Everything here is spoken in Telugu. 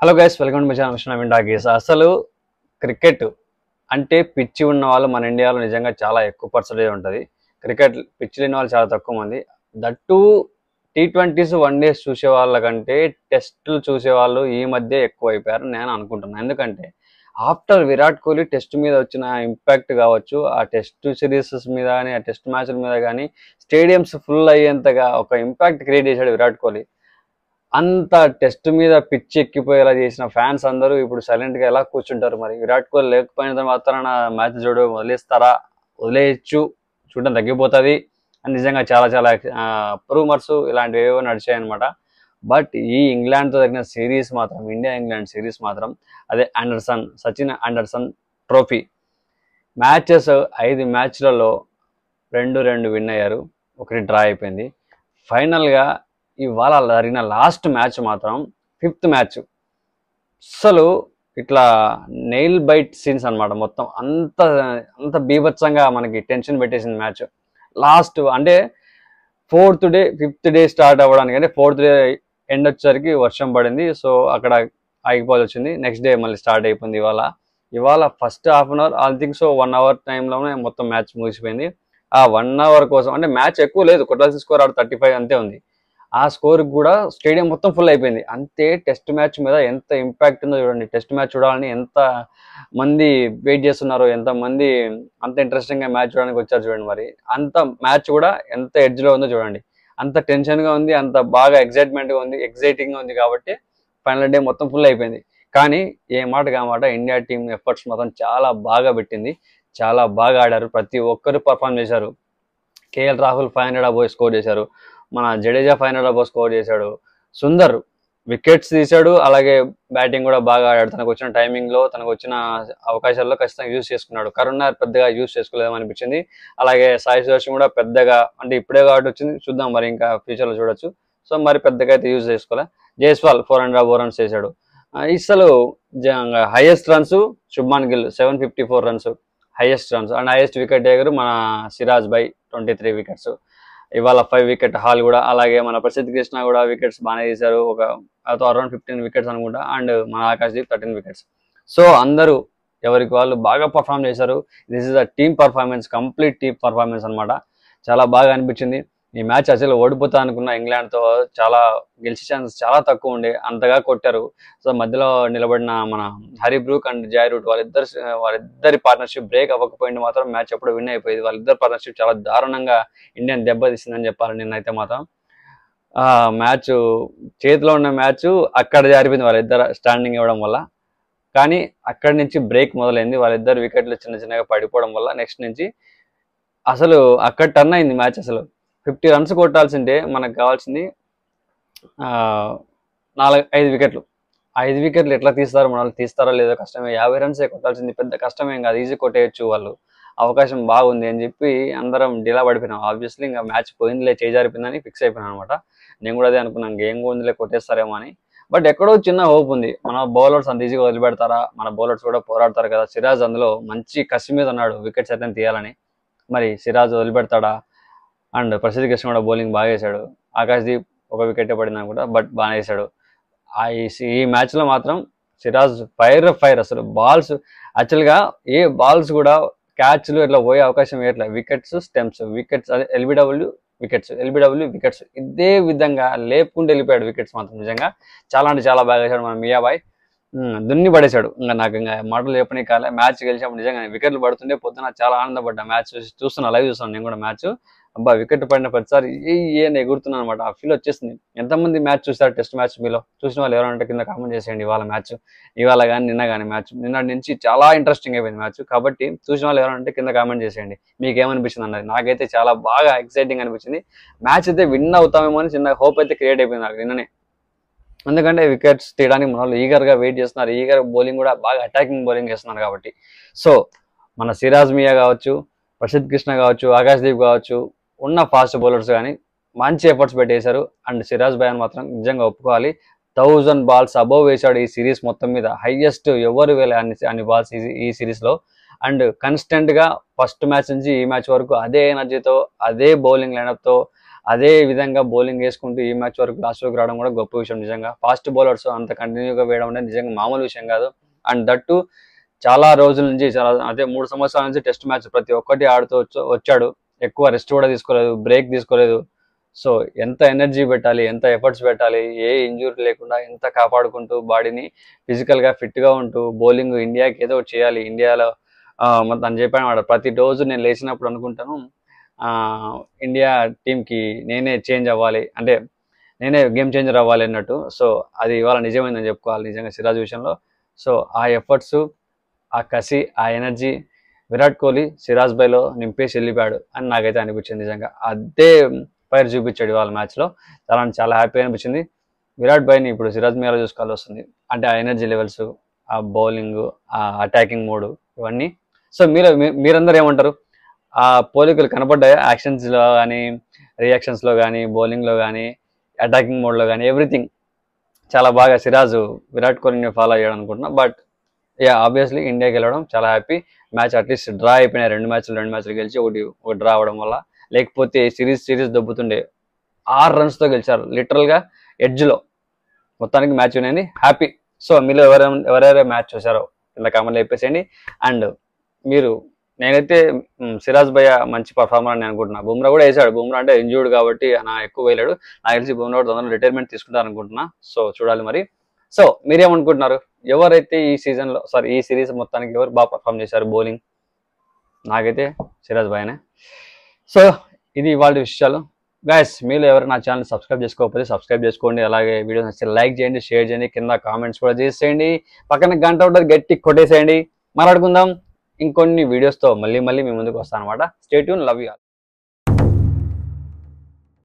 Hello guys, welcome to my channel Vishnu talkies. అసలు క్రికెట్ అంటే పిచ్చి ఉన్న వాళ్ళు మన ఇండియాలో నిజంగా చాలా ఎక్కువ పర్సెంటేజ్ ఉంటుంది. క్రికెట్ పిచ్చి లేని వాళ్ళు చాలా తక్కువ మంది. దట్టు T20s, వన్ డేస్ చూసే వాళ్ళకంటే టెస్టులు చూసేవాళ్ళు ఈ మధ్య ఎక్కువ అయిపోయారు నేను అనుకుంటున్నాను. ఎందుకంటే ఆఫ్టర్ విరాట్ కోహ్లీ టెస్ట్ మీద వచ్చిన ఇంపాక్ట్ కావచ్చు, ఆ టెస్ట్ సిరీసెస్ మీద కానీ ఆ టెస్ట్ మ్యాచ్ల మీద కానీ స్టేడియంస్ ఫుల్ అయ్యేంతగా ఒక ఇంపాక్ట్ క్రియేట్ చేశాడు విరాట్ కోహ్లీ. అంత టెస్ట్ మీద పిచ్చి ఎక్కిపోయేలా చేసిన ఫ్యాన్స్ అందరూ ఇప్పుడు సైలెంట్ గా ఎలా కూర్చుంటారు? మరి విరాట్ కోహ్లీ లేకపోయిన మాత్రాన మ్యాచ్ చూడడం వదిలేస్తారా? వదిలేయచ్చు, చూడడం తగ్గిపోతుంది అని నిజంగా చాలా చాలా రూమర్స్ ఇలాంటివి ఏవో నడిచాయి అనమాట. బట్ ఈ ఇంగ్లాండ్తో తగిన సిరీస్ మాత్రం, ఇండియా ఇంగ్లాండ్ సిరీస్ మాత్రం, అదే Sachin Anderson trophy matches 5 మ్యాచ్లలో 2 win అయ్యారు, 1 డ్రా అయిపోయింది. ఫైనల్గా ఇవాళ జరిగిన లాస్ట్ మ్యాచ్ మాత్రం 5th మ్యాచ్ అసలు ఇట్లా నెయిల్ బైట్ సీన్స్ అనమాట. మొత్తం అంత అంత బీభత్సంగా మనకి టెన్షన్ పెట్టేసింది మ్యాచ్. లాస్ట్ అంటే 4th day 5th day start అవ్వడానికి, అంటే 4th డే ఎండ్ వచ్చేసరికి వర్షం పడింది. సో అక్కడ ఆగిపోవాల్సి వచ్చింది. నెక్స్ట్ డే మళ్ళీ స్టార్ట్ అయిపోయింది. ఇవాళ first half an hour, I think so 1 hour టైంలోనే మొత్తం మ్యాచ్ ముగిసిపోయింది. ఆ 1 అవర్ కోసం, అంటే మ్యాచ్ ఎక్కువ లేదు, కొట్టాల్సిన స్కోర్ 35 అంతే ఉంది. ఆ స్కోర్ కూడా స్టేడియం మొత్తం ఫుల్ అయిపోయింది. అంతే టెస్ట్ మ్యాచ్ మీద ఎంత ఇంపాక్ట్ ఉందో చూడండి. టెస్ట్ మ్యాచ్ చూడాలని ఎంత మంది వెయిట్ చేస్తున్నారో, ఎంత మంది అంత ఇంట్రెస్టింగ్ గా మ్యాచ్ చూడడానికి వచ్చారు చూడండి. మరి అంత మ్యాచ్ కూడా ఎంత ఎడ్జ్ లో ఉందో చూడండి. అంత టెన్షన్ గా ఉంది, అంత బాగా ఎక్సైట్మెంట్ గా ఉంది, ఎక్సైటింగ్ గా ఉంది. కాబట్టి ఫైనల్ డే మొత్తం ఫుల్ అయిపోయింది. కానీ ఏ మాట కామాట ఇండియా టీం ఎఫర్ట్స్ మాత్రం చాలా బాగా పెట్టింది, చాలా బాగా ఆడారు. ప్రతి ఒక్కరు పర్ఫామ్ చేశారు. కేఎల్ రాహుల్ 500 అబోవ్ స్కోర్ చేశారు. మన జడేజా 500 అబోవ్ స్కోర్ చేశాడు. సుందర్ వికెట్స్ తీశాడు, అలాగే బ్యాటింగ్ కూడా బాగా ఆడాడు. తనకు వచ్చిన టైమింగ్ లో, తనకు వచ్చిన అవకాశాల్లో ఖచ్చితంగా యూజ్ చేసుకున్నాడు. కరుణ్ పెద్దగా యూజ్ చేసుకోలేదని అనిపించింది. అలాగే సాయి సుదర్శన్ కూడా పెద్దగా, అంటే ఇప్పుడే కాబట్టి వచ్చింది, చూద్దాం మరి ఇంకా ఫ్యూచర్ లో చూడొచ్చు. సో మరి పెద్దగా అయితే యూజ్ చేసుకోలే. జైస్వాల్ 400 అబోవ్ రన్స్ చేశాడు. అసలు highest runs Shubman Gill 754 runs highest runs. And highest wicket taker మన సిరాజ్ బై 23 వికెట్స్. ఇవాళ 5 వికెట్ హాల్ కూడా. అలాగే మన ప్రసిద్ధ్ కృష్ణ కూడా వికెట్స్ బాగానే తీశారు, ఒక అరౌండ్ 15 వికెట్స్ అనుకుంటా. అండ్ మన ఆకాశ్దీప్ 13 వికెట్స్. సో అందరూ ఎవరికి వాళ్ళు బాగా పర్ఫామ్ చేశారు. This is a team performance, complete team performance అనమాట. చాలా బాగా అనిపించింది. ఈ మ్యాచ్ అసలు ఓడిపోతా అనుకున్న ఇంగ్లాండ్తో చాలా గెలిచే ఛాన్సెస్ చాలా తక్కువ ఉండే, అంతగా కొట్టారు. సో మధ్యలో నిలబడిన మన Harry Brook and Joe Root వాళ్ళిద్దరి పార్ట్నర్షిప్ బ్రేక్ అవ్వకపోయింది మాత్రం మ్యాచ్ ఎప్పుడు విన్ అయిపోయింది. వాళ్ళిద్దరు పార్ట్నర్షిప్ చాలా దారుణంగా ఇండియన్ దెబ్బతీసిందని చెప్పాలి నిన్నైతే మాత్రం. మ్యాచ్ చేతిలో ఉన్న మ్యాచ్ అక్కడ జారిపోయింది వాళ్ళిద్దరు స్టాండింగ్ ఇవ్వడం వల్ల. కానీ అక్కడి నుంచి బ్రేక్ మొదలైంది. వాళ్ళిద్దరు వికెట్లు చిన్న చిన్నగా పడిపోవడం వల్ల నెక్స్ట్ నుంచి అసలు అక్కడ టర్న్ అయింది మ్యాచ్. అసలు 50 రన్స్ కొట్టాల్సిందే మనకు కావాల్సింది 5 వికెట్లు. 5 వికెట్లు ఎట్లా తీస్తారు? మన వాళ్ళు తీస్తారో లేదో కష్టమే. 50 రన్సే కొట్టాల్సింది, పెద్ద కష్టమేం కాదు, ఈజీ కొట్టేయచ్చు వాళ్ళు. అవకాశం బాగుంది అని చెప్పి అందరం డీలా పడిపోయినాం. ఆబ్వియస్లీ ఇంకా మ్యాచ్ పోయిందిలే, చేజారిపోయిందని ఫిక్స్ అయిపోయినాను అనమాట. నేను కూడా అదే అనుకున్నాను, గేమ్ ఉందిలే, కొట్టేస్తారేమో అని. బట్ ఎక్కడో చిన్న హోప్ ఉంది. మన బౌలర్స్ అంత ఈజీగా వదిలిపెడతారా? మన బౌలర్స్ కూడా పోరాడతారు కదా. సిరాజ్ అందులో మంచి కసి మీద ఉన్నాడు వికెట్స్ అయితే తీయాలని. మరి సిరాజ్ వదిలిపెడతాడా? అండ్ ప్రసిద్ధ్ కృష్ణ కూడా బౌలింగ్ బాగా వేశాడు. ఆకాశ్దీప్ ఒక వికెట్ పడింది అనుకుంటా, బట్ బాగా వేశాడు. ఈ మ్యాచ్లో మాత్రం సిరాజ్ ఫైర్ అసలు. బాల్స్ యాక్చువల్గా ఏ బాల్స్ కూడా క్యాచ్లు ఇట్లా పోయే అవకాశం ఇట్లా, వికెట్స్ స్టెంప్స్, వికెట్స్ అదే ఎల్బిడబ్ల్యూ వికెట్స్ ఇదే విధంగా లేపుకుంటూ వెళ్ళిపోయాడు వికెట్స్ మాత్రం. నిజంగా చాలా అంటే చాలా బాగా వేశాడు మన మియాబాయ్. దున్ని పడేశాడు. ఇంకా నాకు ఇంకా మాటలు చెప్పని కాలే. మ్యాచ్ గెలిచినప్పుడు నిజంగా వికెట్లు పడుతుంటే పొద్దున చాలా ఆనందపడ్డా. మ్యాచ్ చూస్తున్నా, లైవ్ చూస్తున్నాను నేను కూడా మ్యాచ్. అబ్బా వికెట్ పడిన ప్రతిసారి అని ఎగురుతున్నాను అనమాట. ఆ ఫీల్ వచ్చేసింది. ఎంతమంది మ్యాచ్ చూస్తారు టెస్ట్ మ్యాచ్? మీలో చూసిన వాళ్ళు ఎవరంటే కింద కామెంట్ చేసేయండి. ఇవాళ కానీ నిన్న కానీ మ్యాచ్, నిన్నటి నుంచి చాలా ఇంట్రెస్టింగ్ అయిపోయింది మ్యాచ్. కాబట్టి చూసిన వాళ్ళు ఎవరంటే కింద కామెంట్ చేసేయండి మీకు ఏమనిపించింది అన్నది. నాకైతే చాలా బాగా ఎక్సైటింగ్ అనిపించింది. మ్యాచ్ అయితే విన్ అవుతామేమో అని చిన్న హోప్ అయితే క్రియేట్ అయిపోయింది నాకు నిన్ననే. ఎందుకంటే వికెట్స్ తీయడానికి మన వాళ్ళు ఈగర్గా వెయిట్ చేస్తున్నారు. ఈగర్ బౌలింగ్ కూడా బాగా అటాకింగ్ బౌలింగ్ చేస్తున్నారు కాబట్టి. సో మన సిరాజ్ మియా కావచ్చు, ప్రసిద్ధ్ కృష్ణ కావచ్చు, ఆకాశ్దీప్ కావచ్చు, ఉన్న ఫాస్ట్ బౌలర్స్ కానీ మంచి ఎఫర్ట్స్ పెట్టేశారు. అండ్ సిరాజ్ భాయ్ మాత్రం నిజంగా ఒప్పుకోవాలి, 1000 బాల్స్ అబోవ్ వేశాడు ఈ సిరీస్ మొత్తం మీద. హైయెస్ట్ ఎవరు వేలే అన్ని బాల్స్ ఈ సిరీస్లో. అండ్ కన్స్టెంట్గా ఫస్ట్ మ్యాచ్ నుంచి ఈ మ్యాచ్ వరకు అదే ఎనర్జీతో, అదే బౌలింగ్ లైనప్తో, అదే విధంగా బౌలింగ్ వేసుకుంటూ ఈ మ్యాచ్ వరకు లాస్ట్ వరకు రావడం కూడా గొప్ప విషయం. నిజంగా ఫాస్ట్ బౌలర్స్ అంత కంటిన్యూగా వేయడం అనేది నిజంగా మామూలు విషయం కాదు. అండ్ దట్టు చాలా రోజుల నుంచి, చాలా అదే 3 సంవత్సరాల నుంచి టెస్ట్ మ్యాచ్ ప్రతి ఒక్కటి ఆడుతూ వచ్చాడు. ఎక్కువ రెస్ట్ కూడా తీసుకోలేదు, బ్రేక్ తీసుకోలేదు. సో ఎంత ఎనర్జీ పెట్టాలి, ఎంత ఎఫర్ట్స్ పెట్టాలి, ఏ ఇంజూరీ లేకుండా ఎంత కాపాడుకుంటూ బాడీని ఫిజికల్గా ఫిట్గా ఉంటూ బౌలింగ్ ఇండియాకి ఏదో ఒకటి చేయాలి. ఇండియాలో తను చెప్పాను ప్రతి రోజు నేను లేచినప్పుడు అనుకుంటాను ఇండియా టీంకి నేనే చేంజ్ అవ్వాలి, అంటే నేనే గేమ్ చేంజర్ అవ్వాలి అన్నట్టు. సో అది ఇవాళ నిజమైందని చెప్పుకోవాలి నిజంగా సిరాజ్ విషయంలో. సో ఆ ఎఫర్ట్స్, ఆ కసి, ఆ ఎనర్జీ విరాట్ కోహ్లీ సిరాజ్ బైలో నింపేసి వెళ్ళిపోయాడు అని నాకైతే అనిపించింది. నిజంగా అదే ఫైర్ చూపించాడు ఇవాళ మ్యాచ్లో. చాలా హ్యాపీ అనిపించింది. విరాట్ బైని ఇప్పుడు సిరాజ్ మీద చూసుకోవాల్సి వస్తుంది. అంటే ఆ ఎనర్జీ లెవెల్స్, ఆ బౌలింగ్, ఆ అటాకింగ్ మోడ్, ఇవన్నీ. సో మీరందరూ ఏమంటారు? ఆ పోలికలు కనపడ్డాయి యాక్షన్స్లో కానీ, రియాక్షన్స్లో కానీ, బౌలింగ్లో కానీ, అటాకింగ్ మోడ్లో కానీ, ఎవ్రీథింగ్ చాలా బాగా సిరాజ్ విరాట్ కోహ్లీని ఫాలో అయ్యాడు అనుకుంటున్నా. బట్ ఆబ్వియస్లీ ఇండియాకి వెళ్ళడం చాలా హ్యాపీ. మ్యాచ్ అట్లీస్ట్ డ్రా అయిపోయినాయి. 2 మ్యాచ్లు గెలిచి ఒకటి డ్రా అవ్వడం వల్ల. లేకపోతే సిరీస్ దొబ్బుతుండే. 6 రన్స్తో గెలిచారు లిటరల్గా ఎడ్జ్లో. మొత్తానికి మ్యాచ్ వినేది హ్యాపీ. సో మీరు ఎవరెవరైనా మ్యాచ్ చూసారో కింద కామెంట్లో చెప్పేసేయండి. అండ్ నేనైతే సిరాజ్ భయ్య మంచి పర్ఫార్మర్ అని అనుకుంటున్నా. బుమ్రా కూడా వేసాడు. బుమ్రా అంటే ఇంజూర్డ్ కాబట్టి ఎక్కువ వేయలేడు. నాకు తెలిసి బుమ్రా కూడా తొందరగా రిటైర్మెంట్ తీసుకుంటారు అనుకుంటున్నా. సో చూడాలి మరి. సో మీరేమనుకుంటున్నారు? ఎవరైతే ఈ సిరీస్ మొత్తానికి ఎవరు బాగా పర్ఫామ్ చేశారు బౌలింగ్? నాకైతే సిరాజ్ భయ్యనే. సో ఇది ఇవాళ విషయాలు. గైస్ మీరు ఎవరు నా ఛానల్ సబ్స్క్రైబ్ చేసుకోకపోతే సబ్స్క్రైబ్ చేసుకోండి. అలాగే వీడియో నచ్చితే లైక్ చేయండి, షేర్ చేయండి, కింద కామెంట్స్ కూడా చేసేయండి. పక్కన గంట ఉంటుంది గట్టి కొట్టేసేయండి. మాట్లాడుకుందాం ఇంకొన్ని వీడియోస్తో మళ్ళీ మీ ముందుకు వస్తాను అనమాట. Stay tune, love you all.